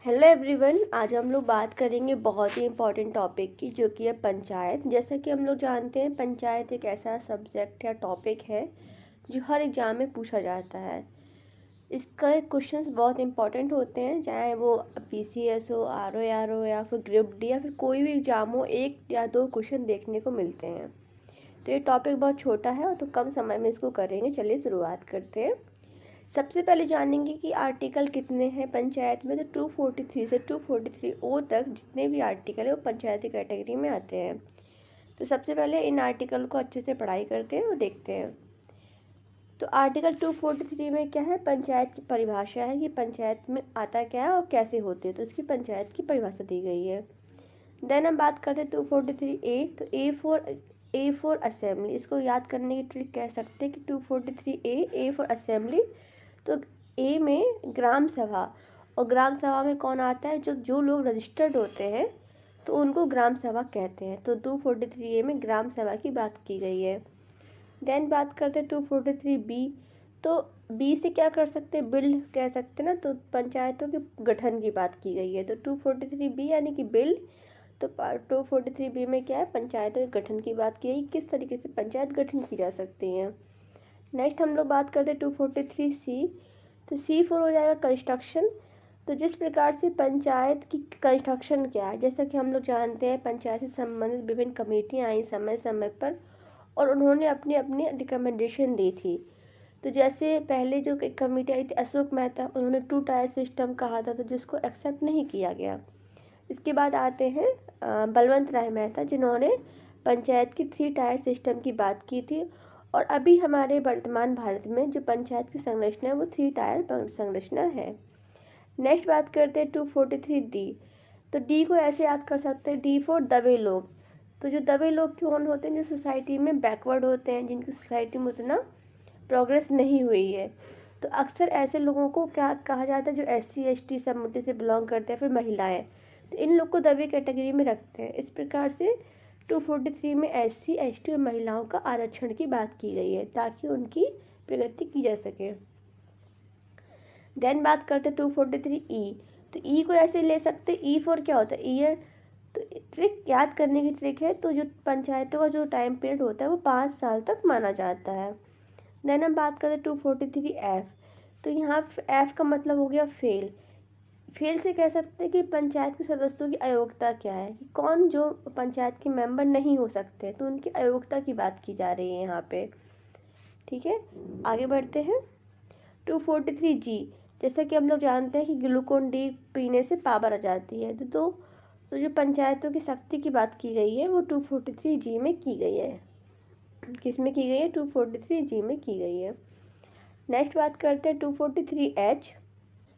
Hello everyone. आज हम लोग बात करेंगे बहुत ही इम्पोर्टेंट टॉपिक की, जो कि है पंचायत। जैसा कि हम लोग जानते हैं, पंचायत एक ऐसा सब्जेक्ट या टॉपिक है जो हर एग्ज़ाम में पूछा जाता है। इसका क्वेश्चंस बहुत इंपॉर्टेंट होते हैं, चाहे वो पीसीएस हो, आरओ हो या फिर ग्रुप डी या फिर कोई भी एग्ज़ाम हो, एक या दो क्वेश्चन देखने को मिलते हैं। तो ये टॉपिक बहुत छोटा है और तो कम समय में इसको करेंगे। चलिए शुरुआत करते हैं। सबसे पहले जानेंगे कि आर्टिकल कितने हैं पंचायत में। तो 243 से 243 ओ तक जितने भी आर्टिकल है वो पंचायती कैटेगरी में आते हैं। तो सबसे पहले इन आर्टिकल को अच्छे से पढ़ाई करते हैं और देखते हैं। तो आर्टिकल 243 में क्या है, पंचायत की परिभाषा है कि पंचायत में आता क्या है और कैसे होती है। तो इसकी पंचायत की परिभाषा दी गई है। देन हम बात करते हैं 243 ए। तो ए फॉर असेंबली, इसको याद करने की ट्रिक कह सकते हैं कि 243 ए फॉर असेंबली। तो ए में ग्राम सभा, और ग्राम सभा में कौन आता है, जो जो लोग रजिस्टर्ड होते हैं तो उनको ग्राम सभा कहते हैं। तो 243 ए में ग्राम सभा की बात की गई है। देन बात करते हैं 243 बी। तो बी से क्या कर सकते हैं, बिल्ड कह सकते हैं ना। तो पंचायतों के गठन की बात की गई है। तो 243 बी यानी कि बिल्ड। तो 243 बी में क्या है, पंचायतों के गठन की बात की गई, किस तरीके से पंचायत गठन की जा सकती है। नेक्स्ट हम लोग बात करते हैं 243 सी। तो सी फोर हो जाएगा कंस्ट्रक्शन। तो जिस प्रकार से पंचायत की कंस्ट्रक्शन क्या है, जैसा कि हम लोग जानते हैं पंचायत से संबंधित विभिन्न कमेटियाँ आई समय समय पर और उन्होंने अपनी अपनी रिकमेंडेशन दी थी। तो जैसे पहले जो एक कमेटी आई थी अशोक मेहता, उन्होंने 2 टायर सिस्टम कहा था, तो जिसको एक्सेप्ट नहीं किया गया। इसके बाद आते हैं बलवंत राय मेहता, जिन्होंने पंचायत की 3 टायर सिस्टम की बात की थी। और अभी हमारे वर्तमान भारत में जो पंचायत की संरचना है वो 3 टायर संरचना है। नेक्स्ट बात करते हैं 243 डी। तो डी को ऐसे याद कर सकते हैं, डी फॉर दबे लोग। तो जो दबे लोग कौन होते हैं, जो सोसाइटी में बैकवर्ड होते हैं, जिनकी सोसाइटी में उतना प्रोग्रेस नहीं हुई है। तो अक्सर ऐसे लोगों को क्या कहा जाता है, जो SC ST समुदाय से बिलोंग करते हैं, फिर महिलाएं। तो इन लोग को दबे कैटेगरी में रखते हैं। इस प्रकार से 243 में SC ST और महिलाओं का आरक्षण की बात की गई है, ताकि उनकी प्रगति की जा सके। देन बात करते हैं 243 ई। तो ई को ऐसे ले सकते, ई फॉर क्या होता है, ईयर। तो ट्रिक याद करने की ट्रिक है। तो जो पंचायतों का जो टाइम पीरियड होता है वो 5 साल तक माना जाता है। देन हम बात करते हैं 243 एफ। तो यहाँ एफ का मतलब हो गया फेल। फेल से कह सकते हैं कि पंचायत के सदस्यों की अयोग्यता क्या है, कि कौन जो पंचायत के मेंबर नहीं हो सकते, तो उनकी अयोग्यता की बात की जा रही है यहाँ पे। ठीक है, आगे बढ़ते हैं 243 जी। जैसा कि हम लोग जानते हैं कि ग्लूकोन डी पीने से पावर आ जाती है। तो जो पंचायतों की शक्ति की बात की गई है वो 243 जी में की गई है। किस में की गई है, 243 जी में की गई है। नेक्स्ट बात करते हैं 243 एच।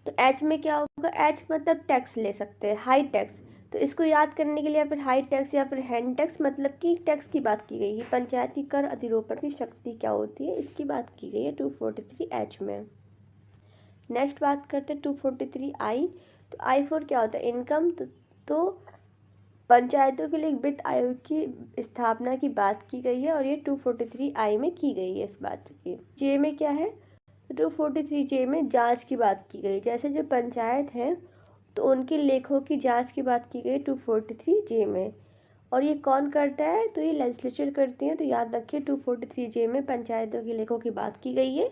तो एच में क्या होगा, एच मतलब टैक्स ले सकते हैं, हाई टैक्स। तो इसको याद करने के लिए फिर हाई टैक्स या फिर हैंड टैक्स, मतलब कि टैक्स की बात की गई है। पंचायती कर अधिरोपण की शक्ति क्या होती है, इसकी बात की गई है 243 एच में। नेक्स्ट बात करते हैं 243 आई। तो आई फोर क्या होता है, इनकम। तो पंचायतों के लिए वित्त आयोग की स्थापना की बात की गई है और ये 243 आई में की गई है। इस बात की जे में क्या है, 243 जे में जांच की बात की गई। जैसे जो पंचायत है तो उनके लेखों की जांच की बात की गई 243 जे में। और ये कौन करता है, तो ये लेजिस्लेचर करती है। तो याद रखिए 243 जे में पंचायतों के लेखों की बात की गई है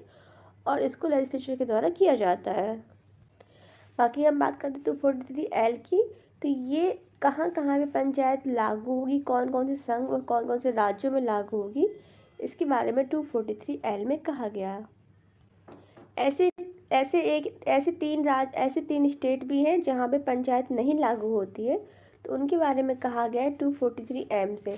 और इसको लेजिस्लेचर के द्वारा किया जाता है। बाकी हम बात करते हैं 243 एल की। तो ये कहाँ कहाँ पे पंचायत लागू होगी, कौन कौन से संघ और कौन कौन से राज्यों में लागू होगी, इसके बारे में 243 एल में कहा गया है। ऐसे ऐसे तीन स्टेट भी हैं जहाँ पे पंचायत नहीं लागू होती है, तो उनके बारे में कहा गया है 243 एम से।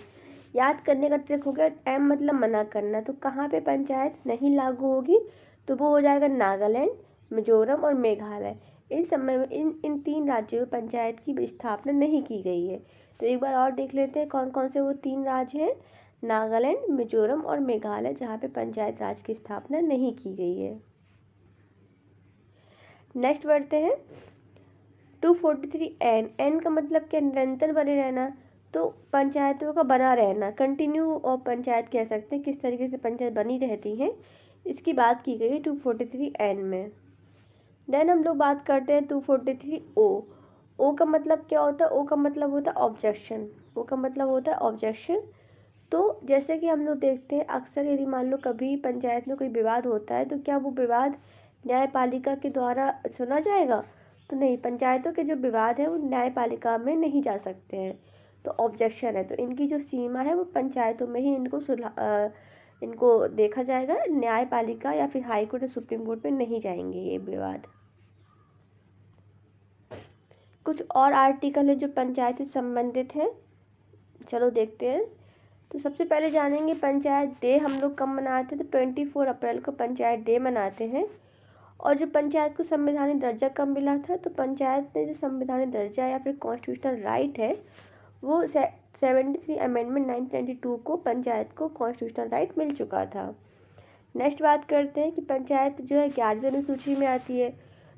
याद करने का ट्रिक हो गया, एम मतलब मना करना। तो कहाँ पे पंचायत नहीं लागू होगी, तो वो हो जाएगा नागालैंड, मिजोरम और मेघालय। इन समय में इन 3 राज्यों में पंचायत की स्थापना नहीं की गई है। तो एक बार और देख लेते हैं कौन कौन से वो 3 राज्य हैं, नागालैंड, मिजोरम और मेघालय, जहाँ पे पंचायत राज की स्थापना नहीं की गई है। नेक्स्ट बढ़ते हैं 243 एन। एन का मतलब क्या, निरंतर बने रहना। तो पंचायतों का बना रहना, कंटिन्यू और पंचायत कह सकते हैं, किस तरीके से पंचायत बनी रहती है, इसकी बात की गई है 243 एन में। देन हम लोग बात करते हैं 243 ओ। ओ का मतलब क्या होता है? ओ का मतलब होता है ऑब्जेक्शन। ओ का मतलब होता है ऑब्जेक्शन। तो जैसे कि हम लोग देखते हैं अक्सर, यदि मान लो कभी पंचायत में कोई विवाद होता है तो क्या वो विवाद न्यायपालिका के द्वारा सुना जाएगा? तो नहीं, पंचायतों के जो विवाद है वो न्यायपालिका में नहीं जा सकते हैं। तो ऑब्जेक्शन है, तो इनकी जो सीमा है वो पंचायतों में ही इनको देखा जाएगा, न्यायपालिका या फिर हाई कोर्ट या सुप्रीम कोर्ट में नहीं जाएंगे ये विवाद। कुछ और आर्टिकल है जो पंचायत से संबंधित है, चलो देखते हैं। तो सबसे पहले जानेंगे पंचायत डे हम लोग कब मनाते हैं? तो 24 अप्रैल को पंचायत डे मनाते हैं। और जो पंचायत को संवैधानिक दर्जा कब मिला था? तो पंचायत ने जो संवैधानिक दर्जा या फिर कॉन्स्टिट्यूशनल राइट है वो 73 अमेंडमेंट 1992 को पंचायत को कॉन्स्टिट्यूशनल राइट मिल चुका था। नेक्स्ट बात करते हैं कि पंचायत जो है 11वीं अनुसूची में आती है।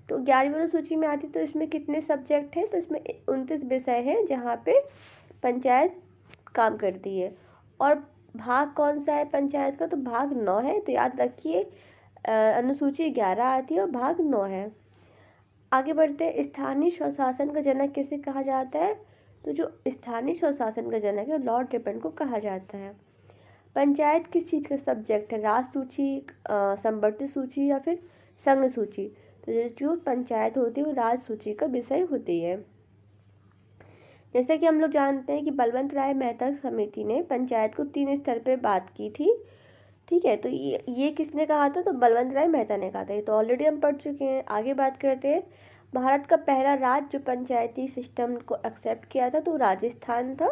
तो 11वीं अनुसूची में आती है तो इसमें कितने सब्जेक्ट हैं? तो इसमें 29 विषय हैं जहाँ पे पंचायत काम करती है। और भाग कौन सा है पंचायत का? तो भाग 9 है। तो याद रखिए अनुसूची 11 आती है और भाग 9 है। आगे बढ़ते हैं, स्थानीय स्वशासन का जनक किसे कहा जाता है? तो जो स्थानीय स्वशासन का जनक है लॉर्ड रिपन को कहा जाता है। पंचायत किस चीज़ का सब्जेक्ट है? राज सूची, संवर्ती सूची या फिर संघ सूची? तो जो पंचायत होती है वो राज सूची का विषय होती है। जैसे कि हम लोग जानते हैं कि बलवंत राय मेहता समिति ने पंचायत को 3 स्तर पे बात की थी, ठीक है। तो ये किसने कहा था? तो बलवंत राय मेहता ने कहा था। ये तो ऑलरेडी हम पढ़ चुके हैं। आगे बात करते हैं, भारत का पहला राज्य जो पंचायती सिस्टम को एक्सेप्ट किया था तो राजस्थान था।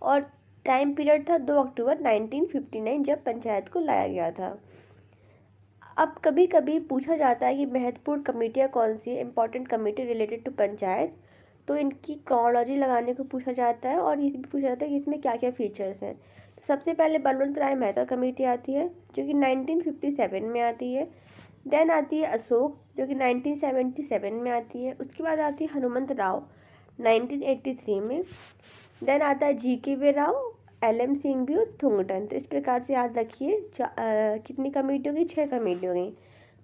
और टाइम पीरियड था 2 अक्टूबर 1959 जब पंचायत को लाया गया था। अब कभी कभी पूछा जाता है कि महत्वपूर्ण कमेटियाँ कौन सी है, important committee related to panchayat. तो इनकी क्रोनोलॉजी लगाने को पूछा जाता है और ये भी पूछा जाता है कि इसमें क्या क्या फीचर्स हैं। तो सबसे पहले बलवंत राय मेहता कमेटी आती है जो कि 1957 में आती है। देन आती है अशोक जो कि 1977 में आती है। उसके बाद आती है हनुमंत राव 1983 में। देन आता है GKV राव, LM सिंघवी और थुंगटन। तो इस प्रकार से याद रखिए कितनी कमेटी होगी? 6 कमेटी होगी।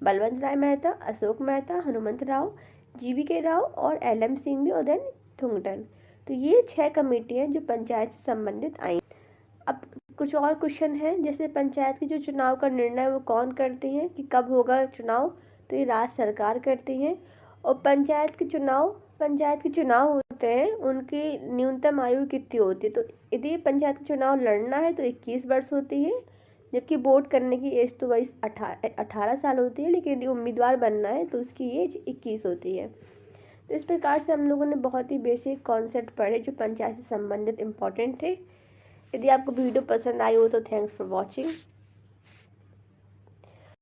बलवंत राय मेहता, अशोक मेहता, हनुमंत राव, GVK राव और LM सिंघवी और देन थुंगटन। तो ये 6 कमेटी हैं जो पंचायत से संबंधित आई। अब कुछ और क्वेश्चन है, जैसे पंचायत के जो चुनाव का निर्णय वो कौन करते हैं कि कब होगा चुनाव? तो ये राज्य सरकार करती है। और पंचायत के चुनाव होते हैं, उनकी न्यूनतम आयु कितनी होती है? तो यदि पंचायत का चुनाव लड़ना है तो 21 वर्ष होती है, जबकि वोट करने की एज तो वही 18 साल होती है, लेकिन यदि उम्मीदवार बनना है तो उसकी एज 21 होती है। तो इस प्रकार से हम लोगों ने बहुत ही बेसिक कॉन्सेप्ट पढ़े जो पंचायत से संबंधित इम्पोर्टेंट थे। यदि आपको वीडियो पसंद आई हो तो थैंक्स फॉर वॉचिंग।